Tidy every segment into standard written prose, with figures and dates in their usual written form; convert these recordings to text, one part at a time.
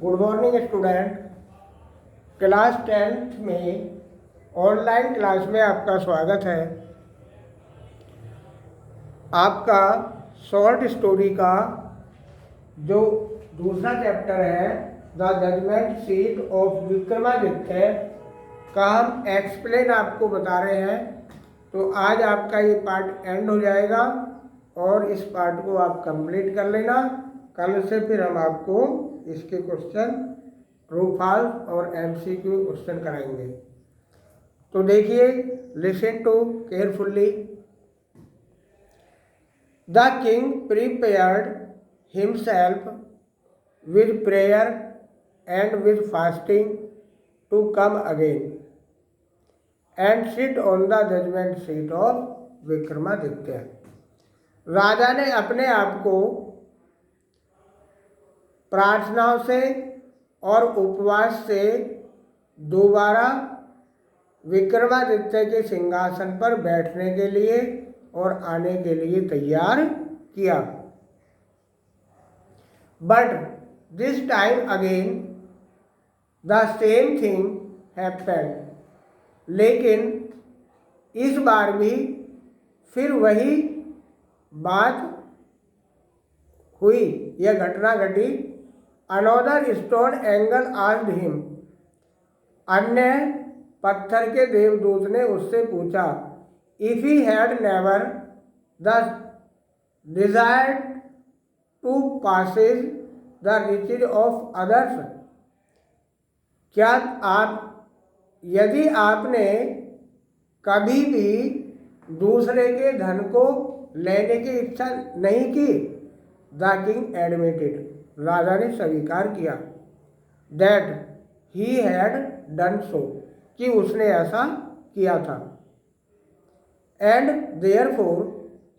Good morning student. Class 10th में online class में आपका स्वागत है। आपका शॉर्ट स्टोरी का जो दूसरा चैप्टर है the judgement seat of Vikramaditya का हम एक्सप्लेन आपको बता रहे हैं। तो आज आपका ये पार्ट एंड हो जाएगा और इस पार्ट को आप कंप्लीट कर लेना। कल से फिर हम आपको इसके क्वेश्चन ट्रू फॉल्स और एमसीक्यू क्वेश्चन कराएंगे। तो देखिए, listen to carefully. The king prepared himself with prayer and with fasting to come again and sit on the judgement seat of Vikramaditya. राजा ने अपने आप को प्रार्थनाओं से और उपवास से दोबारा विक्रमादित्य के सिंहासन पर बैठने के लिए और आने के लिए तैयार किया। But this time again the same thing happened. लेकिन इस बार भी फिर वही बात हुई, यह घटना घटी। Another stone angel asked him. अन्य पत्थर के देवदूत ने उससे पूछा, if he had never the desired to possess the riches of others. क्या आप, यदि आपने कभी भी दूसरे के धन को लेने की इच्छा नहीं की, द किंग एडमिटेड, राजा ने स्वीकार किया, that he had done so, कि उसने ऐसा किया था। And therefore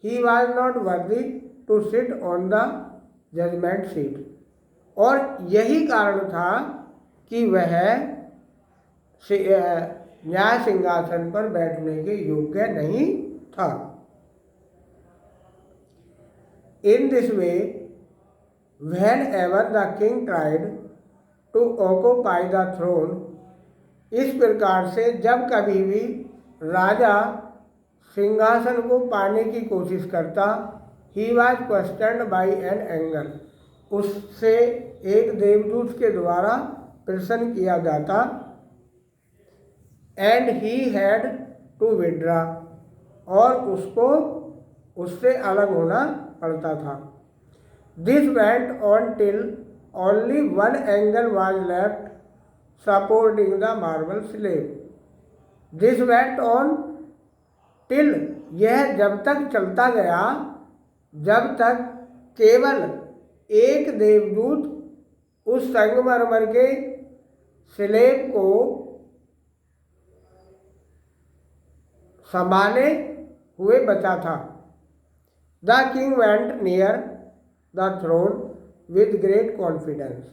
he was not worthy to sit on the judgement seat. और यही कारण था कि वह न्याय सिंहासन पर बैठने के योग्य नहीं था। In this way whenever the king tried to occupy the throne, इस प्रकार से जब कभी भी राजा सिंहासन को पाने की कोशिश करता, he was questioned by an angel, उससे एक देवदूत के द्वारा प्रश्न किया जाता, and he had to withdraw, और उसको उससे अलग होना पड़ता था। This went on till only one angle was left supporting the marble slab. This went on till, यह जब तक चलता गया जब तक केवल एक देवदूत उस संगमरमर के स्लेब को संभाले हुए बचा था। The king went near the throne with great confidence.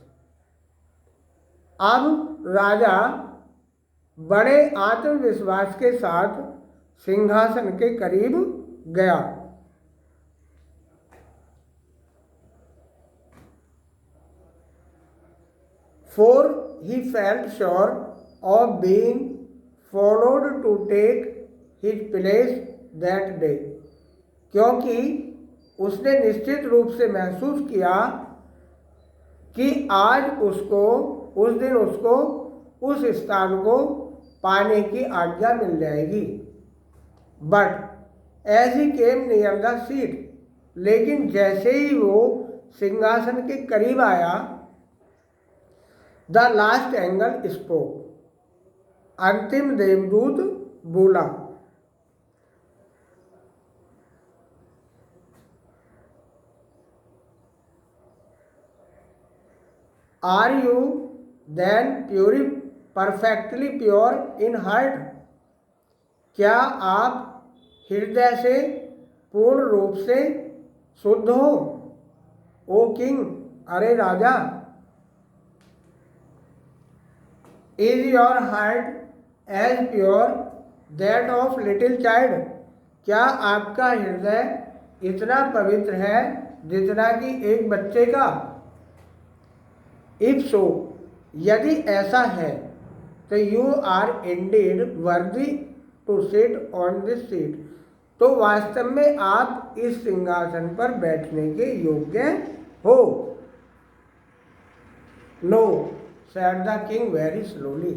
अब राजा बड़े आत्मविश्वास के साथ सिंहासन के करीब गया। For he felt sure of being followed to take his place that day. क्योंकि उसने निश्चित रूप से महसूस किया कि आज उसको, उस दिन उसको उस स्थान को पाने की आज्ञा मिल जाएगी। But as he came near the seat, लेकिन जैसे ही वो सिंहासन के करीब आया, द लास्ट एंगल स्पोक, अंतिम देवदूत बोला, are you then perfectly pure in heart. क्या आप हृदय से पूर्ण रूप से शुद्ध हो, ओ किंग, अरे राजा। Is your heart as pure that of little child. क्या आपका हृदय इतना पवित्र है जितना कि एक बच्चे का। इफ सो, यदि ऐसा है तो you are indeed worthy to sit on this seat, तो वास्तव में आप इस सिंहासन पर बैठने के योग्य हो। No said the king very slowly,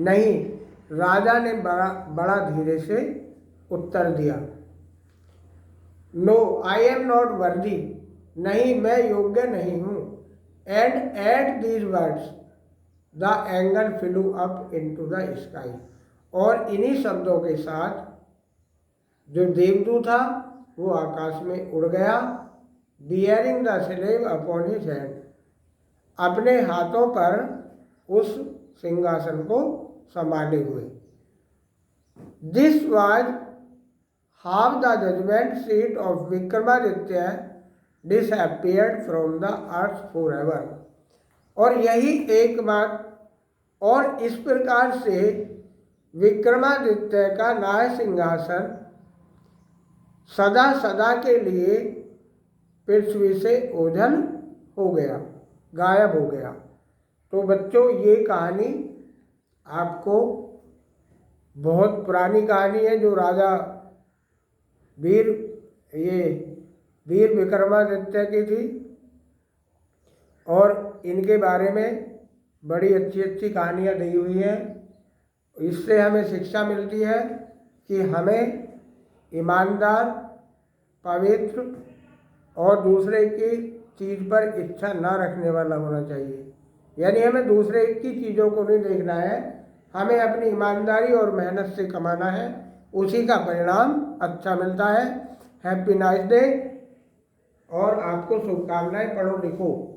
नहीं, राजा ने बड़ा धीरे से उत्तर दिया। No I am not worthy, नहीं मैं योग्य नहीं हूँ। And at these words the angle flu up into the sky, और इन्हीं शब्दों के साथ जो देवदूत था वो आकाश में उड़ गया। Bearing the slave upon his hand, अपने हाथों पर उस सिंहासन को संभाले हुए। This was how the judgement seat of Vikramaditya disappeared from the earth for ever, और यही एकमात्र, और इस प्रकार से विक्रमादित्य का न्याय सिंहासन सदा सदा के लिए पृथ्वी से ओझल हो गया, गायब हो गया। तो बच्चों ये कहानी आपको बहुत पुरानी कहानी है, जो राजा वीर विक्रमादित्य की थी, और इनके बारे में बड़ी अच्छी अच्छी कहानियाँ दी हुई हैं। इससे हमें शिक्षा मिलती है कि हमें ईमानदार, पवित्र और दूसरे की चीज़ पर इच्छा ना रखने वाला होना चाहिए। यानी हमें दूसरे की चीज़ों को नहीं देखना है, हमें अपनी ईमानदारी और मेहनत से कमाना है, उसी का परिणाम अच्छा मिलता है। हैप्पी नाइस डे, और आपको शुभकामनाएं। पढ़ो लिखो।